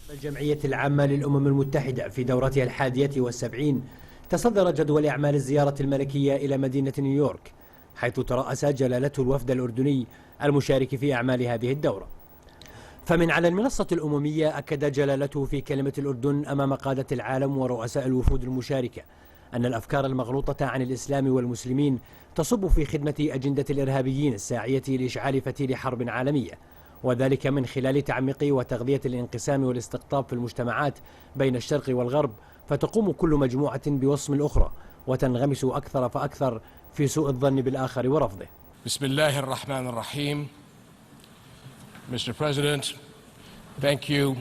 الجمعية العامة للأمم المتحدة في دورتها 71 تصدر جدول أعمال الزيارة الملكية إلى مدينة نيويورك، حيث ترأس جلالته الوفد الأردني المشارك في أعمال هذه الدورة. فمن على المنصة الأممية أكد جلالته في كلمة الأردن أمام قادة العالم ورؤساء الوفود المشاركة أن الأفكار المغلوطة عن الإسلام والمسلمين تصب في خدمة أجندة الإرهابيين الساعية لإشعال فتيل حرب عالمية، وذلك من خلال تعميق وتغذية الانقسام والاستقطاب في المجتمعات بين الشرق والغرب، فتقوم كل مجموعة بوصم الأخرى وتنغمس أكثر فأكثر في سوء الظن بالآخر ورفضه. بسم الله الرحمن الرحيم. Mr. President, thank you.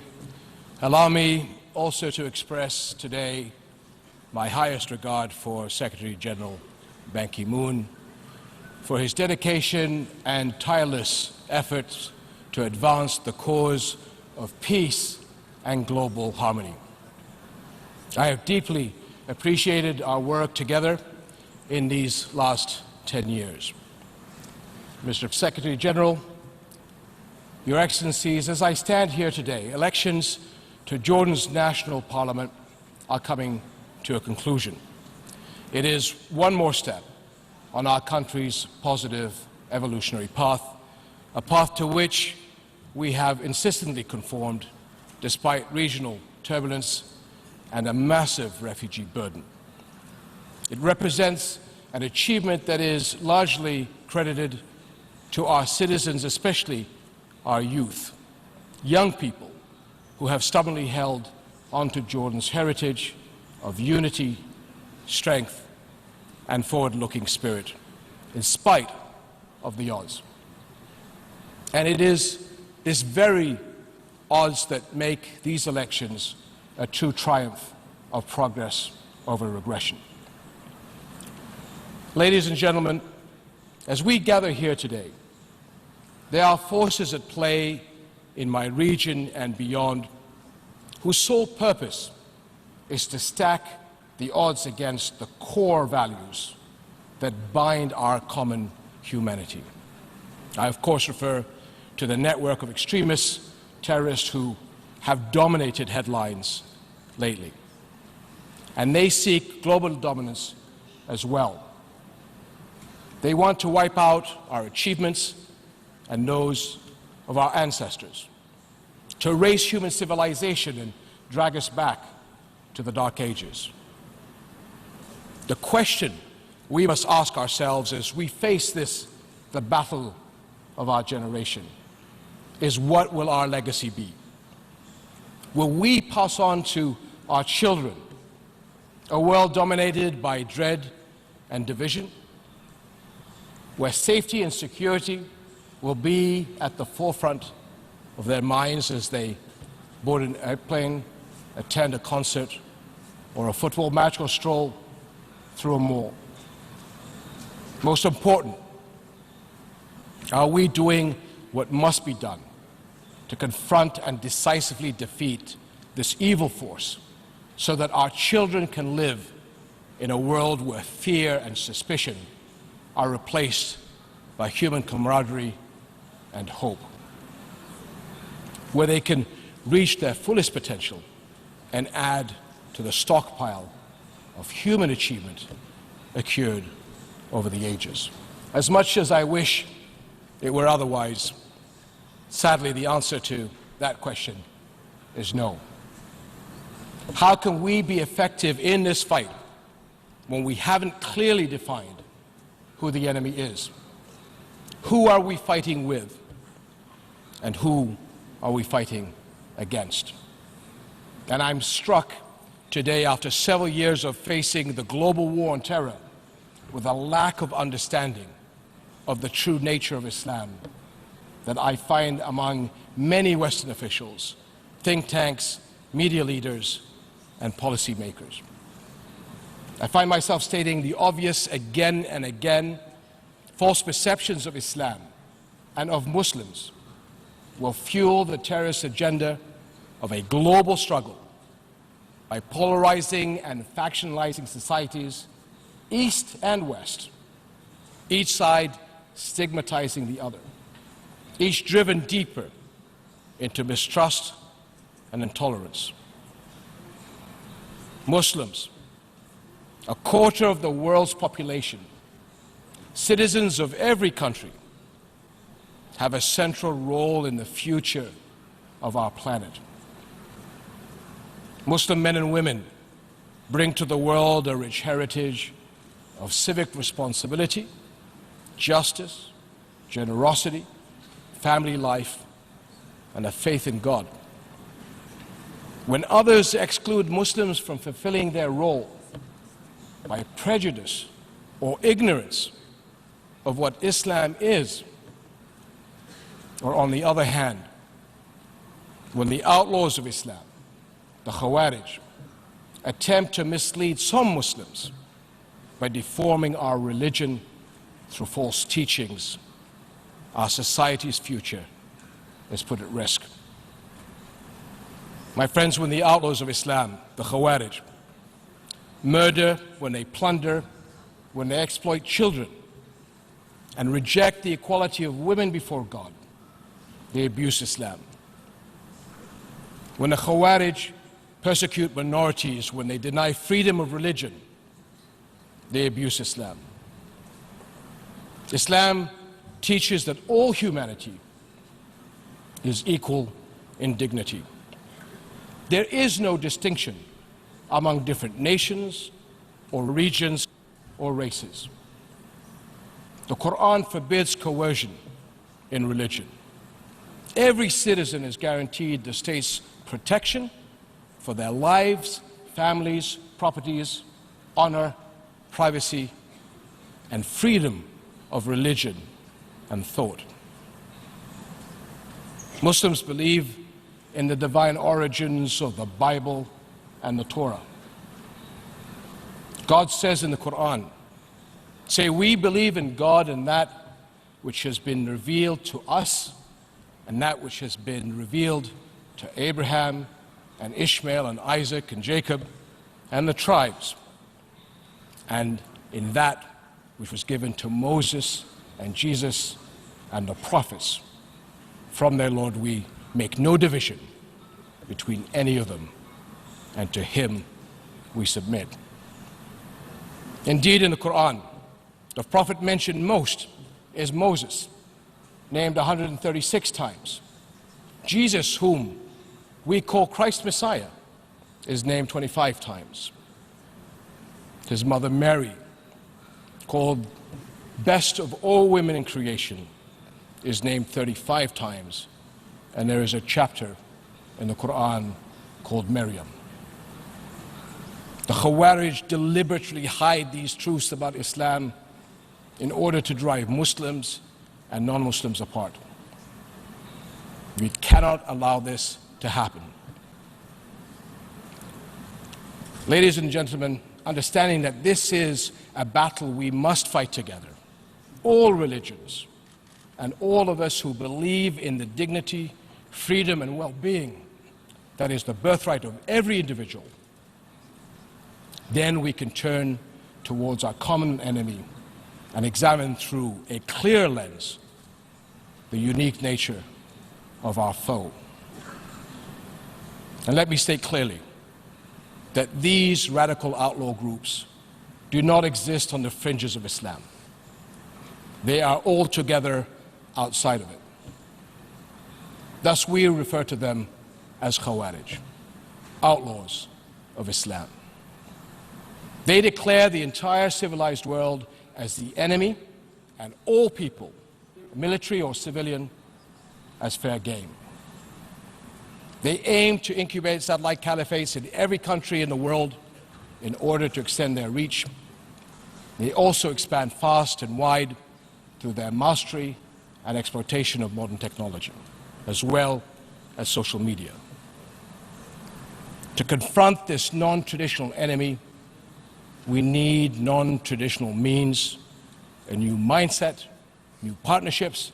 Allow me also to express today my highest regard for Secretary General Ban Ki-moon, for his dedication and tireless efforts to advance the cause of peace and global harmony. I have deeply appreciated our work together in these last 10 years. Mr. Secretary General, Your Excellencies, as I stand here today, elections to Jordan's National Parliament are coming to a conclusion. It is one more step on our country's positive evolutionary path, a path to which we have insistently conformed despite regional turbulence and a massive refugee burden. It represents an achievement that is largely credited to our citizens, especially our youth, young people who have stubbornly held onto Jordan's heritage of unity, strength, and forward-looking spirit, in spite of the odds. And it is this very odds that make these elections a true triumph of progress over regression. Ladies and gentlemen, as we gather here today, there are forces at play in my region and beyond whose sole purpose is to stack the odds against the core values that bind our common humanity. I, of course, refer to the network of extremists, terrorists who have dominated headlines lately. And they seek global dominance as well. They want to wipe out our achievements and those of our ancestors, to erase human civilization and drag us back to the Dark Ages. The question we must ask ourselves as we face this, the battle of our generation, is what will our legacy be? Will we pass on to our children a world dominated by dread and division, where safety and security will be at the forefront of their minds as they board an airplane, attend a concert, or a football match, or stroll through a mall? Most important, are we doing what must be done to confront and decisively defeat this evil force so that our children can live in a world where fear and suspicion are replaced by human camaraderie and hope, where they can reach their fullest potential and add to the stockpile of human achievement accrued over the ages? As much as I wish it were otherwise, sadly, the answer to that question is no. How can we be effective in this fight when we haven't clearly defined who the enemy is? Who are we fighting with? And who are we fighting against? And I'm struck today, after several years of facing the global war on terror with a lack of understanding of the true nature of Islam, that I find among many Western officials, think tanks, media leaders, and policymakers. I find myself stating the obvious again and again. False perceptions of Islam and of Muslims will fuel the terrorist agenda of a global struggle by polarizing and factionalizing societies, East and West, each side stigmatizing the other, each driven deeper into mistrust and intolerance. Muslims, a quarter of the world's population, citizens of every country, have a central role in the future of our planet. Muslim men and women bring to the world a rich heritage of civic responsibility, justice, generosity, family life, and a faith in God. When others exclude Muslims from fulfilling their role by prejudice or ignorance of what Islam is, or on the other hand, when the outlaws of Islam, the Khawarij, attempt to mislead some Muslims by deforming our religion through false teachings, our society's future is put at risk. My friends, when the outlaws of Islam, the Khawarij, murder, when they plunder, when they exploit children, and reject the equality of women before God, they abuse Islam. When the Khawarij persecute minorities, when they deny freedom of religion, they abuse Islam. Islam teaches that all humanity is equal in dignity. There is no distinction among different nations or regions or races. The Quran forbids coercion in religion. Every citizen is guaranteed the state's protection for their lives, families, properties, honor, privacy, and freedom of religion and thought. Muslims believe in the divine origins of the Bible and the Torah. God says in the Quran, say, we believe in God and that which has been revealed to us and that which has been revealed to Abraham and Ishmael and Isaac and Jacob and the tribes, and in that which was given to Moses and Jesus and the prophets. From their Lord we make no division between any of them, and to him we submit. Indeed, in the Quran, the prophet mentioned most is Moses, named 136 times. Jesus, whom we call Christ Messiah, is named 25 times. His mother Mary, called best of all women in creation, is named 35 times, and there is a chapter in the Quran called Maryam. The Khawarij deliberately hide these truths about Islam in order to drive Muslims and non-Muslims apart. We cannot allow this to happen. Ladies and gentlemen, understanding that this is a battle we must fight together, all religions and all of us who believe in the dignity, freedom, and well-being that is the birthright of every individual, then we can turn towards our common enemy and examine through a clear lens the unique nature of our foe. And let me state clearly that these radical outlaw groups do not exist on the fringes of Islam. They are altogether outside of it. Thus we refer to them as Khawarij, outlaws of Islam. They declare the entire civilized world as the enemy and all people, military or civilian, as fair game. They aim to incubate satellite caliphates in every country in the world in order to extend their reach. They also expand fast and wide through their mastery and exploitation of modern technology, as well as social media. To confront this non-traditional enemy, we need non-traditional means, a new mindset, new partnerships,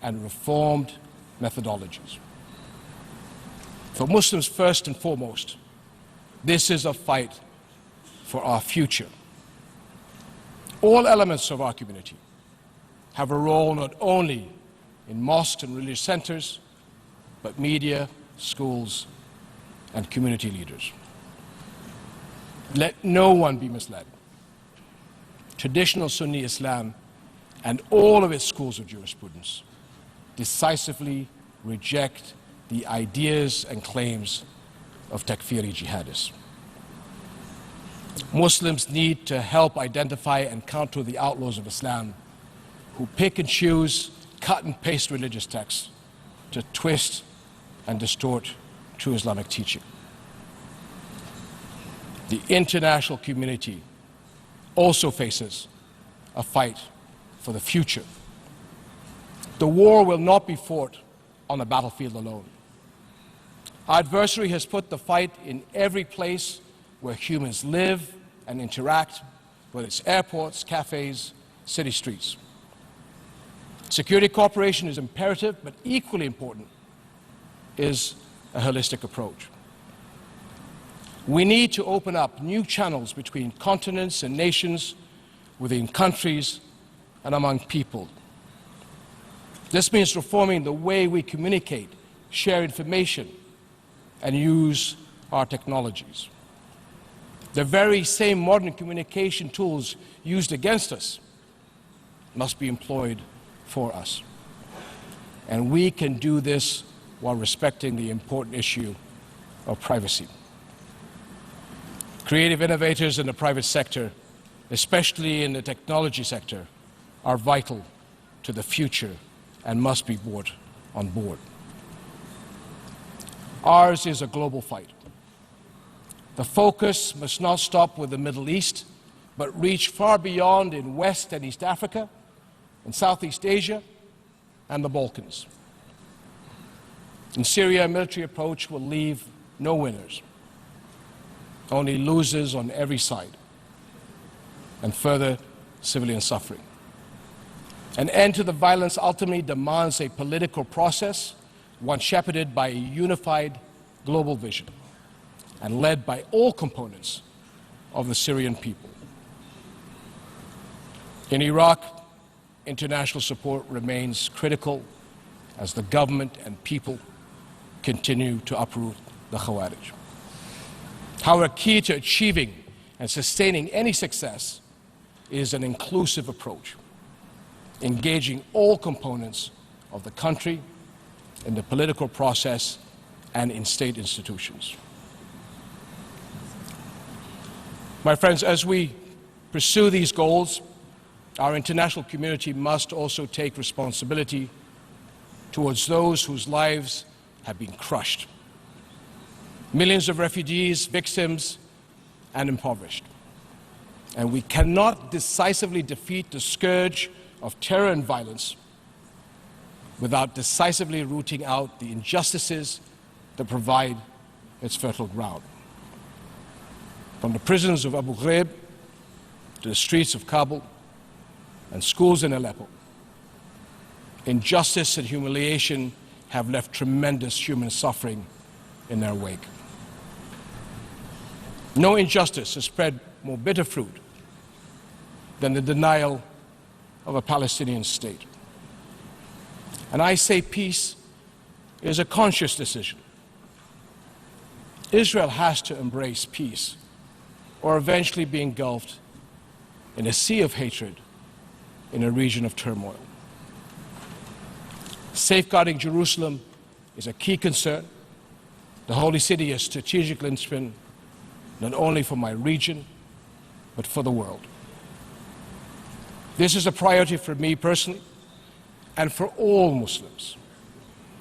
and reformed methodologies. For Muslims, first and foremost, this is a fight for our future. All elements of our community have a role not only in mosques and religious centers, but media, schools, and community leaders. Let no one be misled. Traditional Sunni Islam and all of its schools of jurisprudence decisively reject the ideas and claims of takfiri jihadists. Muslims need to help identify and counter the outlaws of Islam who pick and choose, cut and paste religious texts to twist and distort true Islamic teaching. The international community also faces a fight for the future. The war will not be fought on the battlefield alone. Our adversary has put the fight in every place where humans live and interact, whether it's airports, cafes, city streets. Security cooperation is imperative, but equally important is a holistic approach. We need to open up new channels between continents and nations, within countries and among people. This means reforming the way we communicate, share information, and use our technologies. The very same modern communication tools used against us must be employed for us. And we can do this while respecting the important issue of privacy. Creative innovators in the private sector, especially in the technology sector, are vital to the future and must be brought on board. Ours is a global fight. The focus must not stop with the Middle East, but reach far beyond in West and East Africa, in Southeast Asia, and the Balkans. In Syria, a military approach will leave no winners, only losers on every side, and further civilian suffering. An end to the violence ultimately demands a political process, one shepherded by a unified global vision and led by all components of the Syrian people. In Iraq, international support remains critical as the government and people continue to uproot the Khawarij. However, key to achieving and sustaining any success is an inclusive approach, engaging all components of the country in the political process and in state institutions. My friends, as we pursue these goals, our international community must also take responsibility towards those whose lives have been crushed. Millions of refugees, victims, and impoverished. And we cannot decisively defeat the scourge of terror and violence without decisively rooting out the injustices that provide its fertile ground. From the prisons of Abu Ghraib to the streets of Kabul and schools in Aleppo, injustice and humiliation have left tremendous human suffering in their wake. No injustice has spread more bitter fruit than the denial of a Palestinian state. And I say peace is a conscious decision. Israel has to embrace peace or eventually be engulfed in a sea of hatred in a region of turmoil. Safeguarding Jerusalem is a key concern. The Holy City is a strategic linchpin, not only for my region, but for the world. This is a priority for me personally and for all Muslims.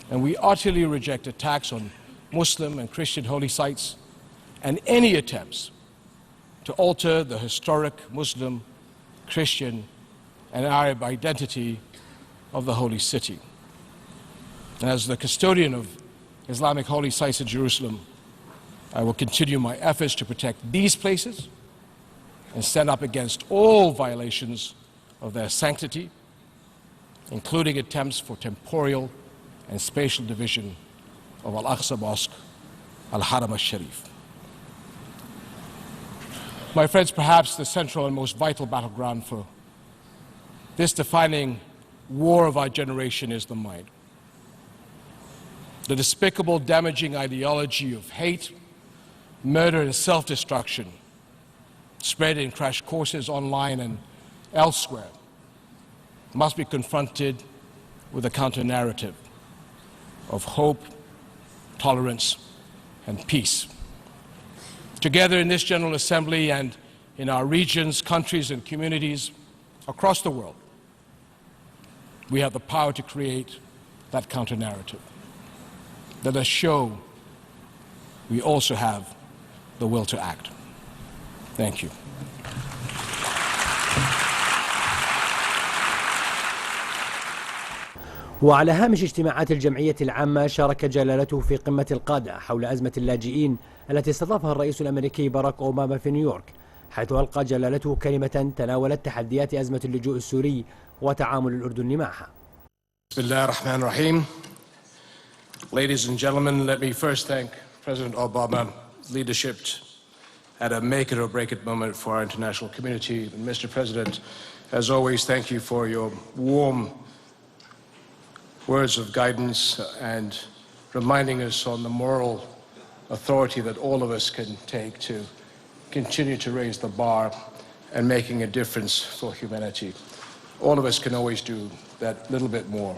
And we utterly reject attacks on Muslim and Christian holy sites and any attempts to alter the historic Muslim, Christian, and Arab identity of the Holy City. And as the custodian of Islamic holy sites in Jerusalem, I will continue my efforts to protect these places and stand up against all violations of their sanctity, including attempts for temporal and spatial division of Al-Aqsa Mosque, Al-Haram al-Sharif. My friends, perhaps the central and most vital battleground for this defining war of our generation is the mind. the despicable, damaging ideology of hate, murder and self-destruction spread in crash courses online and elsewhere must be confronted with a counter-narrative of hope, tolerance, and peace. Together in this General Assembly and in our regions, countries, and communities across the world, we have the power to create that counter-narrative. Let us show we also have the will to act. Thank you. وعلى هامش اجتماعات الجمعية العامة شارك جلالته في قمة القادة حول أزمة اللاجئين التي استضافها الرئيس الأمريكي باراك أوباما في نيويورك، حيث ألقى جلالته كلمة تناولت تحديات أزمة اللجوء السوري وتعامل الأردن معها. بسم الله الرحمن الرحيم. Ladies and gentlemen, let me first thank President Obama's leadership at a make it or break it moment for our international community. And Mr. President, as always, thank you for your warm words of guidance and reminding us on the moral authority that all of us can take to continue to raise the bar and making a difference for humanity. All of us can always do that little bit more.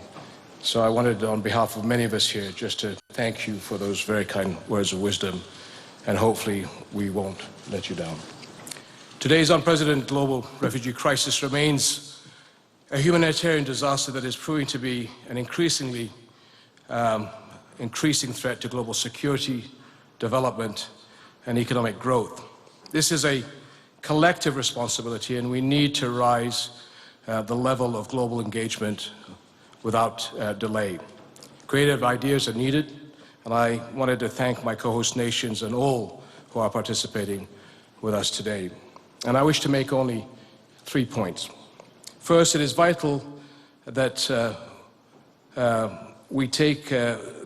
So I wanted, on behalf of many of us here, just to thank you for those very kind words of wisdom, and hopefully we won't let you down. Today's unprecedented global refugee crisis remains a humanitarian disaster that is proving to be an increasing threat to global security, development, and economic growth. This is a collective responsibility, and we need to rise the level of global engagement without delay. Creative ideas are needed, and I wanted to thank my co-host nations and all who are participating with us today. And I wish to make only 3 points. First, it is vital that we take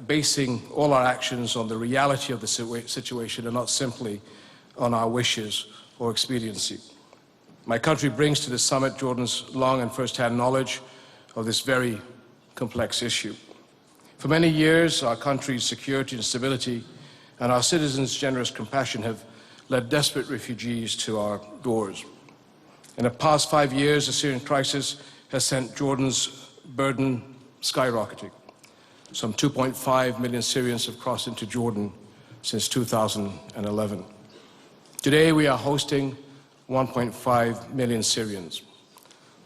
basing all our actions on the reality of the situation and not simply on our wishes or expediency. My country brings to the summit Jordan's long and first-hand knowledge of this very complex issue. For many years, our country's security and stability and our citizens' generous compassion have led desperate refugees to our doors. In the past 5 years, the Syrian crisis has sent Jordan's burden skyrocketing. Some 2.5 million Syrians have crossed into Jordan since 2011. Today, we are hosting 1.5 million Syrians,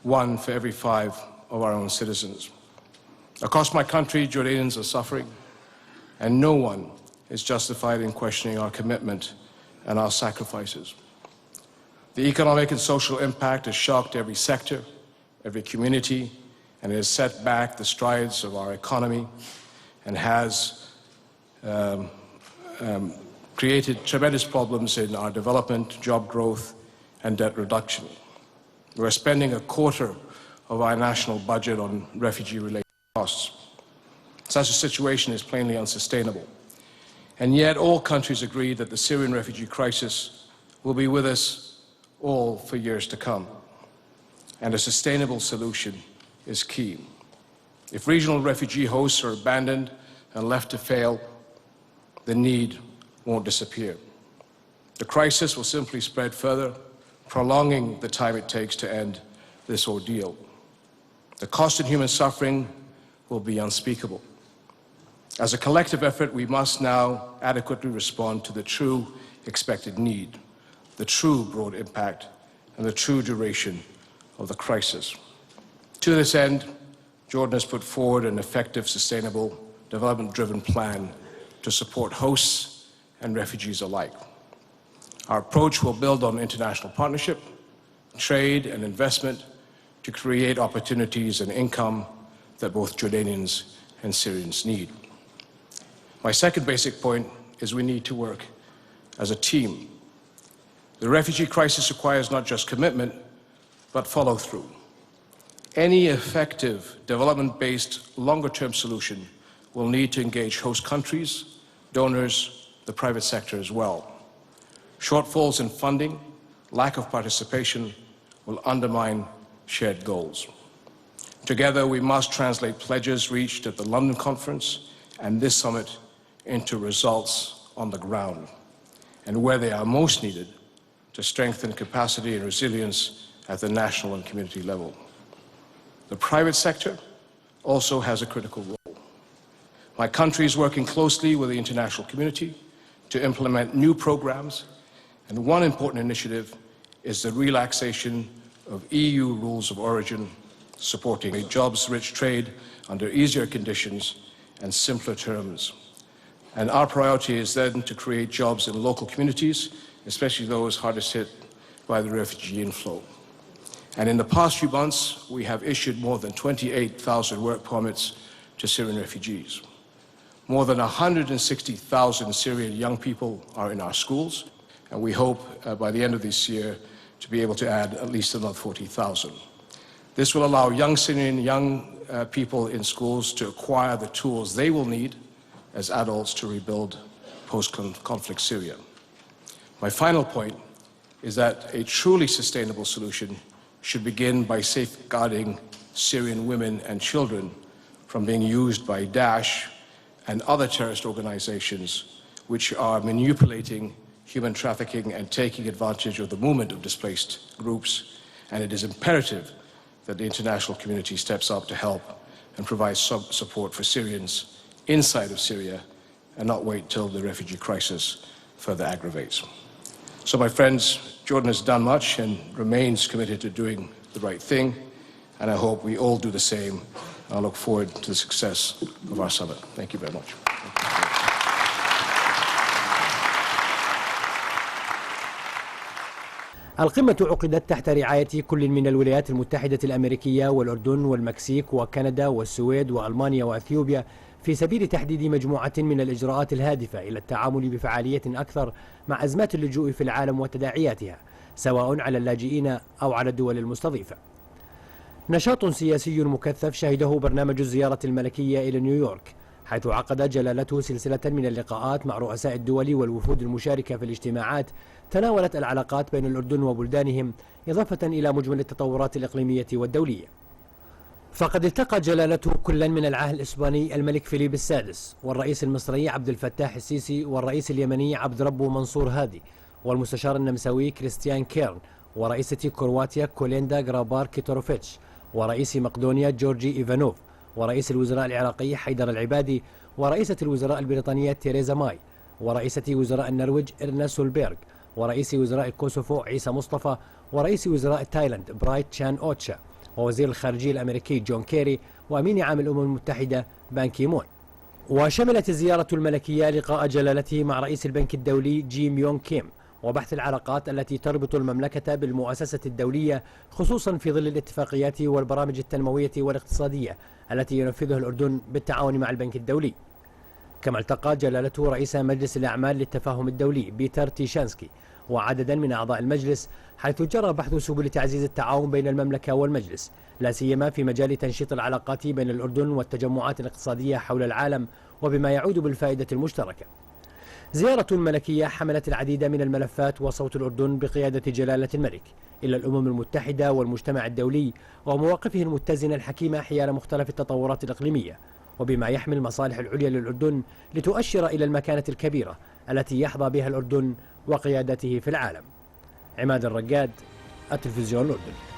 1 for every 5 of our own citizens. Across my country, Jordanians are suffering, and no one is justified in questioning our commitment and our sacrifices. The economic and social impact has shocked every sector, every community, and it has set back the strides of our economy and has created tremendous problems in our development, job growth, and debt reduction. We're spending a quarter of our national budget on refugee-related costs. Such a situation is plainly unsustainable. And yet all countries agree that the Syrian refugee crisis will be with us all for years to come. And a sustainable solution is key. If regional refugee hosts are abandoned and left to fail, the need won't disappear. The crisis will simply spread further, prolonging the time it takes to end this ordeal. The cost in human suffering will be unspeakable. As a collective effort, we must now adequately respond to the true expected need, the true broad impact, and the true duration of the crisis. To this end, Jordan has put forward an effective, sustainable, development-driven plan to support hosts and refugees alike. Our approach will build on international partnership, trade, and investment to create opportunities and income that both Jordanians and Syrians need. My second basic point is we need to work as a team. The refugee crisis requires not just commitment, but follow-through. Any effective development-based longer-term solution will need to engage host countries, donors, the private sector as well. Shortfalls in funding, lack of participation will undermine shared goals. Together, we must translate pledges reached at the London conference and this summit into results on the ground and where they are most needed to strengthen capacity and resilience at the national and community level. The private sector also has a critical role. My country is working closely with the international community to implement new programs, and one important initiative is the relaxation of EU rules of origin, supporting a jobs-rich trade under easier conditions and simpler terms. And our priority is then to create jobs in local communities, especially those hardest hit by the refugee inflow. And in the past few months, we have issued more than 28,000 work permits to Syrian refugees. More than 160,000 Syrian young people are in our schools, and we hope by the end of this year to be able to add at least another 40,000. This will allow young Syrian people in schools to acquire the tools they will need as adults to rebuild post-conflict Syria. My final point is that a truly sustainable solution should begin by safeguarding Syrian women and children from being used by Daesh and other terrorist organizations which are manipulating human trafficking and taking advantage of the movement of displaced groups. And it is imperative that the international community steps up to help and provide support for Syrians inside of Syria and not wait till the refugee crisis further aggravates. So my friends, Jordan has done much and remains committed to doing the right thing, and I hope we all do the same. I look forward to the success of our summit. Thank you very much. القمة عقدت تحت رعاية كل من الولايات المتحدة الأمريكية والأردن والمكسيك وكندا والسويد وألمانيا وأثيوبيا في سبيل تحديد مجموعة من الإجراءات الهادفة إلى التعامل بفعالية أكثر مع أزمات اللجوء في العالم وتداعياتها، سواء على اللاجئين أو على الدول المستضيفة. نشاط سياسي مكثف شهده برنامج الزيارة الملكية إلى نيويورك، حيث عقد جلالته سلسلة من اللقاءات مع رؤساء الدول والوفود المشاركة في الاجتماعات تناولت العلاقات بين الأردن وبلدانهم، إضافة إلى مجمل التطورات الإقليمية والدولية. فقد التقى جلالته كلا من العاهل الإسباني الملك فيليب السادس والرئيس المصري عبد الفتاح السيسي والرئيس اليمني عبد ربه منصور هادي والمستشار النمساوي كريستيان كيرن ورئيسة كرواتيا كوليندا غرابار كيتوروفيتش ورئيس مقدونيا جورجي إيفانوف ورئيس الوزراء العراقي حيدر العبادي ورئيسة الوزراء البريطانية تيريزا ماي ورئيسة وزراء النرويج إرنا سولبيرغ ورئيس وزراء كوسوفو عيسى مصطفى ورئيس وزراء تايلاند برايت تشان أوتشا ووزير الخارجية الأمريكي جون كيري وأمين عام الأمم المتحدة بان كيمون. وشملت الزيارة الملكية لقاء جلالته مع رئيس البنك الدولي جيم يونغ كيم وبحث العلاقات التي تربط المملكة بالمؤسسة الدولية، خصوصا في ظل الاتفاقيات والبرامج التنموية والاقتصادية التي ينفذها الأردن بالتعاون مع البنك الدولي. كما التقى جلالته رئيس مجلس الأعمال للتفاهم الدولي بيتر تيشانسكي وعددا من أعضاء المجلس، حيث جرى بحث سبل تعزيز التعاون بين المملكة والمجلس، لا سيما في مجال تنشيط العلاقات بين الأردن والتجمعات الاقتصادية حول العالم وبما يعود بالفائدة المشتركة. زيارة ملكية حملت العديد من الملفات وصوت الأردن بقيادة جلالة الملك إلى الأمم المتحدة والمجتمع الدولي ومواقفه المتزنة الحكيمة حيال مختلف التطورات الإقليمية، وبما يحمل المصالح العليا للأردن لتؤشر إلى المكانة الكبيرة التي يحظى بها الأردن وقيادته في العالم. عماد الرقاد، التلفزيون الأردني.